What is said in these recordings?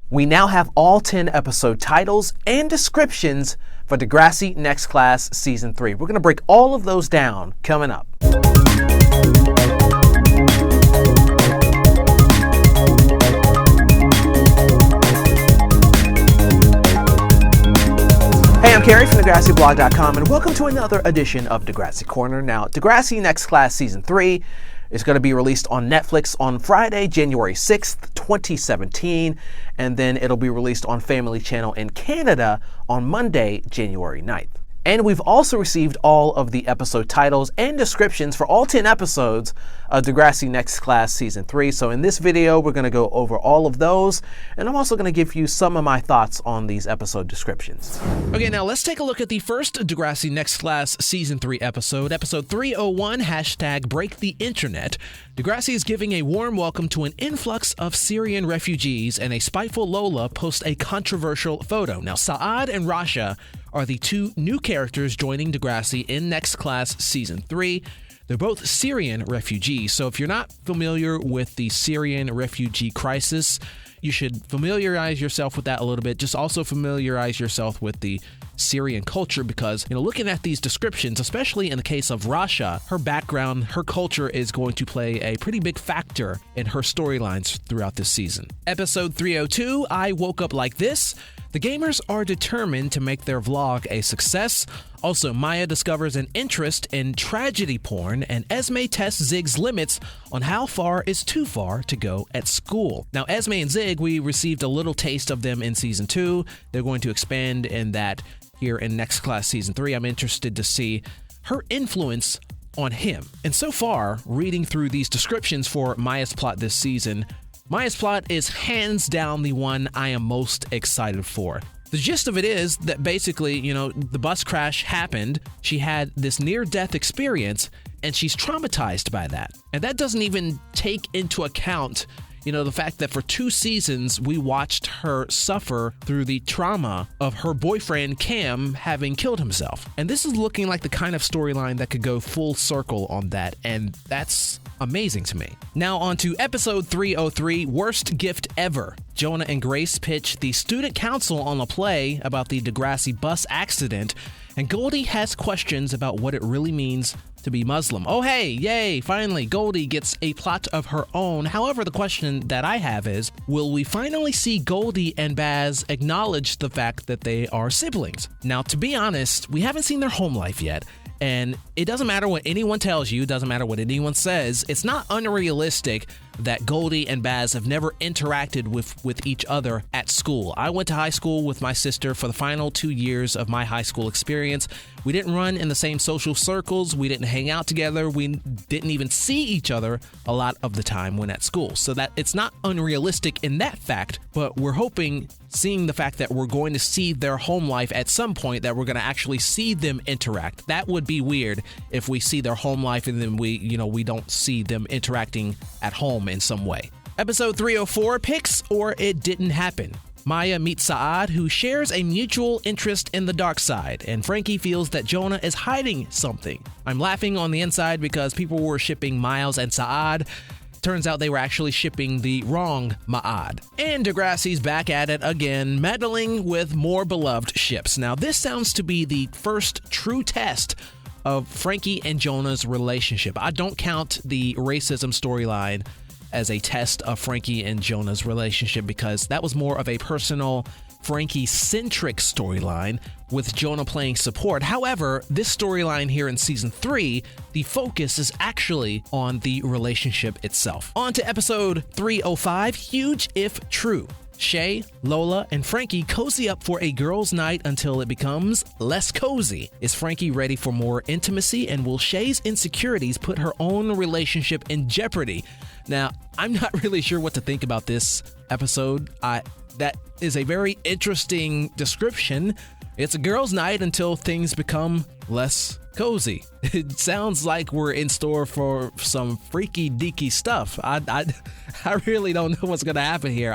We now have all 10 episode titles and descriptions for Degrassi Next Class Season 3. We're going to break all of those down coming up. Hey, I'm Carrie from DegrassiBlog.com, and welcome to another edition of Degrassi Corner. Now, Degrassi Next Class Season 3 is going to be released on Netflix on Friday, January 6th, 2017, and then it'll be released on Family Channel in Canada on Monday, January 9th. And we've also received all of the episode titles and descriptions for all 10 episodes of Degrassi Next Class Season 3. So in this video, we're going to go over all of those, and I'm also going to give you some of my thoughts on these episode descriptions. Okay, now let's take a look at the first Degrassi Next Class Season 3 episode, episode 301, hashtag Break the Internet. Degrassi is giving a warm welcome to an influx of Syrian refugees, and a spiteful Lola posts a controversial photo. Now, Saad and Rasha are the two new characters joining Degrassi in Next Class Season 3. They're both Syrian refugees, so if you're not familiar with the Syrian refugee crisis, you should familiarize yourself with that a little bit. Just also familiarize yourself with the Syrian culture because, looking at these descriptions, especially in the case of Rasha, her background, her culture is going to play a pretty big factor in her storylines throughout this season. Episode 302, I Woke Up Like This. The gamers are determined to make their vlog a success. Also, Maya discovers an interest in tragedy porn, and Esme tests Zig's limits on how far is too far to go at school. Now, Esme and Zig, we received a little taste of them in Season 2. They're going to expand in that here in Next Class Season 3. I'm interested to see her influence on him. And so far, reading through these descriptions for Maya's plot this season, Maya's plot is hands down the one I am most excited for. The gist of it is that basically, the bus crash happened, she had this near-death experience, and she's traumatized by that. And that doesn't even take into account, the fact that for 2 seasons, we watched her suffer through the trauma of her boyfriend, Cam, having killed himself. And this is looking like the kind of storyline that could go full circle on that, and that's amazing to me. Now on to episode 303, Worst Gift Ever. Jonah and Grace pitch the student council on a play about the Degrassi bus accident, and Goldie has questions about what it really means to be Muslim. Oh hey, yay, finally, Goldie gets a plot of her own. However, the question that I have is, will we finally see Goldie and Baz acknowledge the fact that they are siblings? Now, to be honest, we haven't seen their home life yet. And it doesn't matter what anyone tells you, it doesn't matter what anyone says, it's not unrealistic that Goldie and Baz have never interacted with each other at school. I went to high school with my sister for the final 2 years of my high school experience. We didn't run in the same social circles, we didn't hang out together, we didn't even see each other a lot of the time when at school. So that it's not unrealistic in that fact, but we're hoping, seeing the fact that we're going to see their home life at some point, that we're going to actually see them interact. That would be weird if we see their home life and then we don't see them interacting at home in some way. Episode 304, Pics OrltDidntHappen. Maya meets Saad, who shares a mutual interest in the dark side, and Frankie feels that Jonah is hiding something. I'm laughing on the inside because people were shipping Miles and Saad. Turns out they were actually shipping the wrong Ma'ad. And Degrassi's back at it again, meddling with more beloved ships. Now, this sounds to be the first true test of Frankie and Jonah's relationship. I don't count the racism storyline as a test of Frankie and Jonah's relationship because that was more of a personal Frankie-centric storyline with Jonah playing support. However, this storyline here in Season 3, the focus is actually on the relationship itself. On to episode 305, Huge If True. Shay, Lola, and Frankie cozy up for a girls' night until it becomes less cozy. Is Frankie ready for more intimacy, and will Shay's insecurities put her own relationship in jeopardy? Now, I'm not really sure what to think about this episode. That is a very interesting description. It's a girls' night until things become less cozy. It sounds like we're in store for some freaky deaky stuff. I really don't know what's gonna happen here.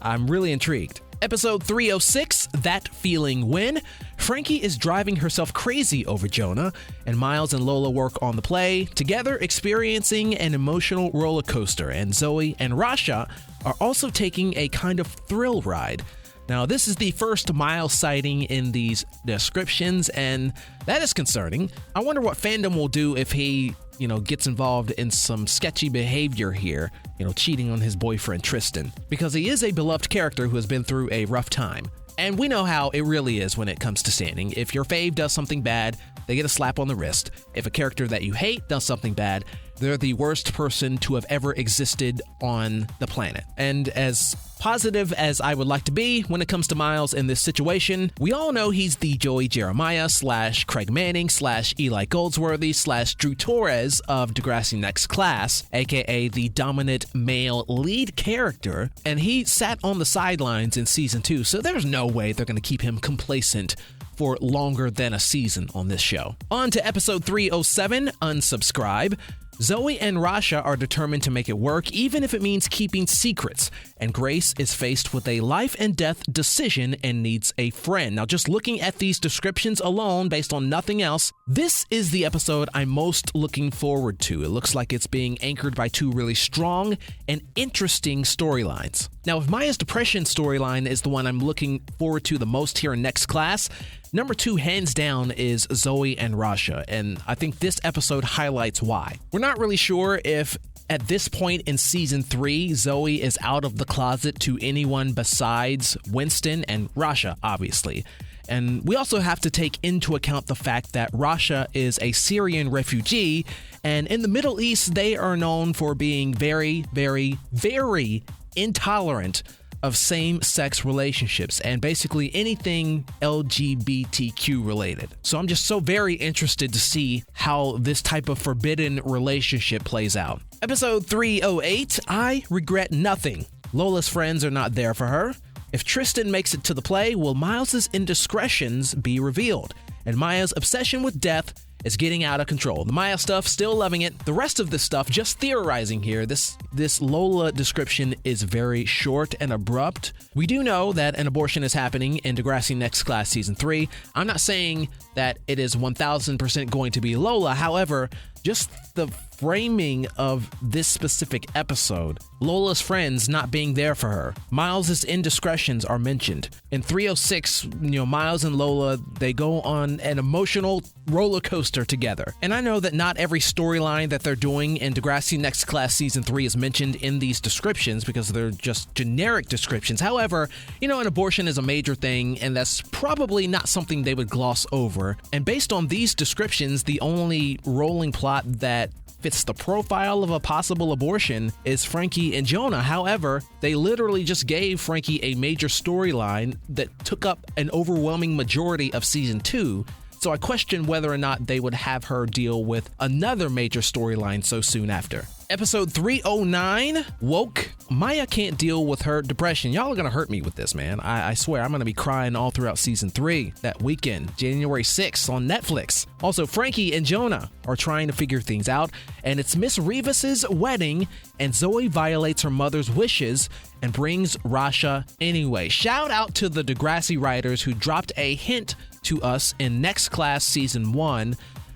I'm really intrigued. Episode 306, ThatFeelingWhen. Frankie is driving herself crazy over Jonah, and Miles and Lola work on the play, together experiencing an emotional roller coaster, and Zoe and Rasha are also taking a kind of thrill ride. Now, this is the first Miles sighting in these descriptions, and that is concerning. I wonder what fandom will do if he, gets involved in some sketchy behavior here, cheating on his boyfriend Tristan, because he is a beloved character who has been through a rough time. And we know how it really is when it comes to standing. If your fave does something bad, they get a slap on the wrist. If a character that you hate does something bad, they're the worst person to have ever existed on the planet. And as positive as I would like to be when it comes to Miles in this situation, we all know he's the Joey Jeremiah / Craig Manning / Eli Goldsworthy / Drew Torres of Degrassi Next Class, aka the dominant male lead character, and he sat on the sidelines in season 2, so there's no way they're going to keep him complacent for longer than a season on this show. On to episode 307, Unsubscribe. Zoe and Rasha are determined to make it work, even if it means keeping secrets, and Grace is faced with a life and death decision and needs a friend. Now, just looking at these descriptions alone, based on nothing else, this is the episode I'm most looking forward to. It looks like it's being anchored by 2 really strong and interesting storylines. Now, if Maya's depression storyline is the one I'm looking forward to the most here in Next Class, number 2, hands down, is Zoe and Rasha, and I think this episode highlights why. We're not really sure if at this point in season 3, Zoe is out of the closet to anyone besides Winston and Rasha, obviously. And we also have to take into account the fact that Rasha is a Syrian refugee, and in the Middle East, they are known for being very, very, very intolerant of same-sex relationships and basically anything LGBTQ related. So I'm just so very interested to see how this type of forbidden relationship plays out. Episode 308, I Regret Nothing. Lola's friends are not there for her. If Tristan makes it to the play, will Miles's indiscretions be revealed? And Maya's obsession with death is getting out of control. The Maya stuff, still loving it. The rest of this stuff, just theorizing here. This Lola description is very short and abrupt. We do know that an abortion is happening in Degrassi Next Class Season 3. I'm not saying that it is 1000% going to be Lola. However, just the framing of this specific episode, Lola's friends not being there for her, Miles's indiscretions are mentioned. In 306, Miles and Lola, they go on an emotional roller coaster together. And I know that not every storyline that they're doing in Degrassi Next Class Season 3 is mentioned in these descriptions because they're just generic descriptions. However, an abortion is a major thing, and that's probably not something they would gloss over. And based on these descriptions, the only rolling plot that fits the profile of a possible abortion is Frankie and Jonah. However, they literally just gave Frankie a major storyline that took up an overwhelming majority of season 2. So I question whether or not they would have her deal with another major storyline so soon after. Episode 309, Woke. Maya can't deal with her depression. Y'all are going to hurt me with this, man. I swear, I'm going to be crying all throughout season 3 that weekend, January 6th on Netflix. Also, Frankie and Jonah are trying to figure things out, and it's Miss Rivas's wedding, and Zoe violates her mother's wishes and brings Rasha anyway. Shout out to the Degrassi writers who dropped a hint to us in Next Class Season 1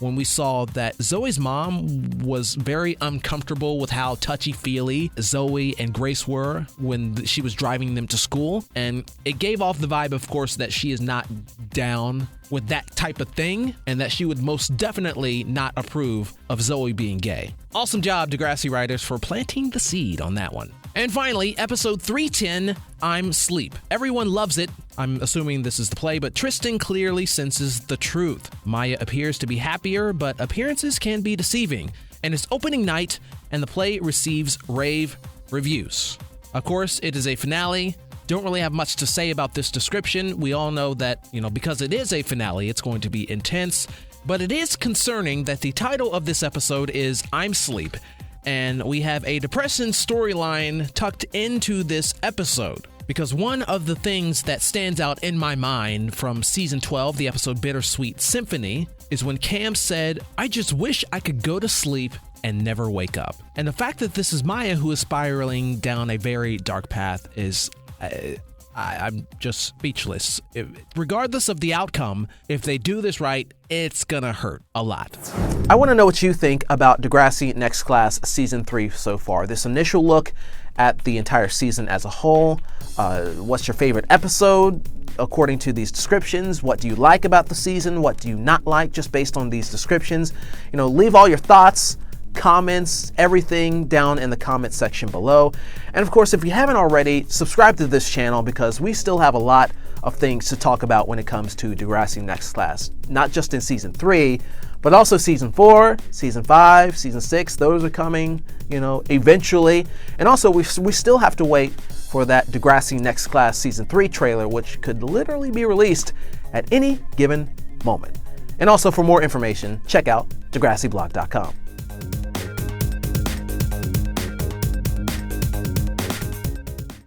when we saw that Zoe's mom was very uncomfortable with how touchy-feely Zoe and Grace were when she was driving them to school. And it gave off the vibe, of course, that she is not down with that type of thing and that she would most definitely not approve of Zoe being gay. Awesome job, Degrassi writers, for planting the seed on that one. And finally, episode 310, I'm Sleep. Everyone loves it. I'm assuming this is the play, but Tristan clearly senses the truth. Maya appears to be happier, but appearances can be deceiving. And it's opening night, and the play receives rave reviews. Of course, it is a finale. Don't really have much to say about this description. We all know that, because it is a finale, it's going to be intense. But it is concerning that the title of this episode is I'm Sleep. And we have a depressing storyline tucked into this episode. Because one of the things that stands out in my mind from season 12, the episode Bittersweet Symphony, is when Cam said, I just wish I could go to sleep and never wake up. And the fact that this is Maya who is spiraling down a very dark path is I'm just speechless. Regardless of the outcome, if they do this right, it's gonna hurt a lot. I want to know what you think about Degrassi Next Class Season 3 so far. This initial look at the entire season as a whole. What's your favorite episode according to these descriptions? What do you like about the season? What do you not like just based on these descriptions? You know, leave all your thoughts, comments, everything down in the comment section below. And of course, if you haven't already, subscribe to this channel because we still have a lot of things to talk about when it comes to Degrassi Next Class. Not just in Season 3, but also Season 4, Season 5, Season 6. Those are coming, you know, eventually. And also, we still have to wait for that Degrassi Next Class Season 3 trailer, which could literally be released at any given moment. And also, for more information, check out DegrassiBlog.com.